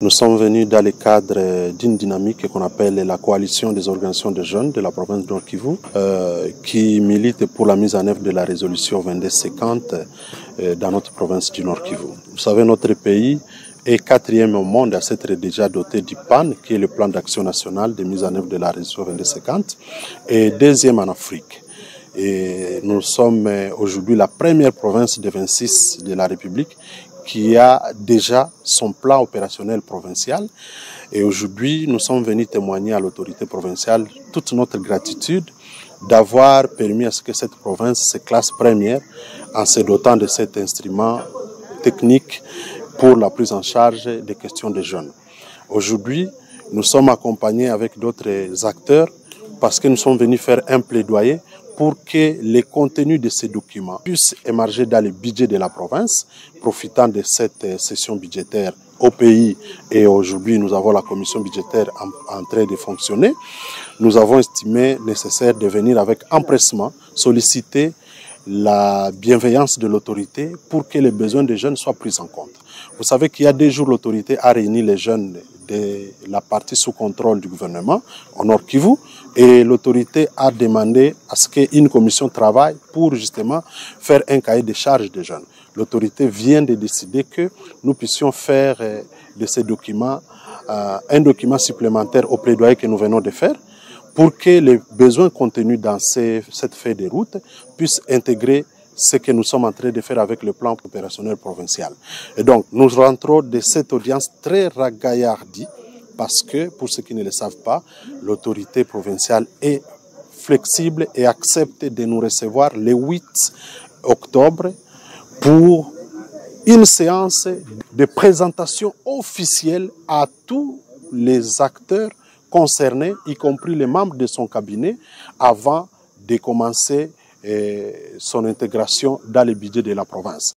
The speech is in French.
Nous sommes venus dans le cadre d'une dynamique qu'on appelle la coalition des organisations de jeunes de la province de Nord Kivu, qui milite pour la mise en œuvre de la résolution 2250 dans notre province du Nord Kivu. Vous savez, notre pays est quatrième au monde à s'être déjà doté du PAN, qui est le plan d'action national de mise en œuvre de la résolution 2250, et deuxième en Afrique. Et nous sommes aujourd'hui la première province des 26 de la République qui a déjà son plan opérationnel provincial. Et aujourd'hui, nous sommes venus témoigner à l'autorité provinciale toute notre gratitude d'avoir permis à ce que cette province se classe première en se dotant de cet instrument technique pour la prise en charge des questions des jeunes. Aujourd'hui, nous sommes accompagnés avec d'autres acteurs parce que nous sommes venus faire un plaidoyer pour que les contenus de ces documents puissent émerger dans le budget de la province, profitant de cette session budgétaire au pays. Et aujourd'hui, nous avons la commission budgétaire en train de fonctionner. Nous avons estimé nécessaire de venir avec empressement solliciter la bienveillance de l'autorité pour que les besoins des jeunes soient pris en compte. Vous savez qu'il y a 2 jours, l'autorité a réuni les jeunes de la partie sous contrôle du gouvernement, au Nord Kivu, et l'autorité a demandé à ce qu'une commission travaille pour justement faire un cahier de charges des jeunes. L'autorité vient de décider que nous puissions faire de ces documents un document supplémentaire au plaidoyer que nous venons de faire, pour que les besoins contenus dans cette feuille de route puissent intégrer ce que nous sommes en train de faire avec le plan opérationnel provincial. Et donc, nous rentrons de cette audience très ragaillardie parce que, pour ceux qui ne le savent pas, l'autorité provinciale est flexible et accepte de nous recevoir le 8 octobre pour une séance de présentation officielle à tous les acteurs concernés, y compris les membres de son cabinet, avant de commencer son intégration dans le budget de la province.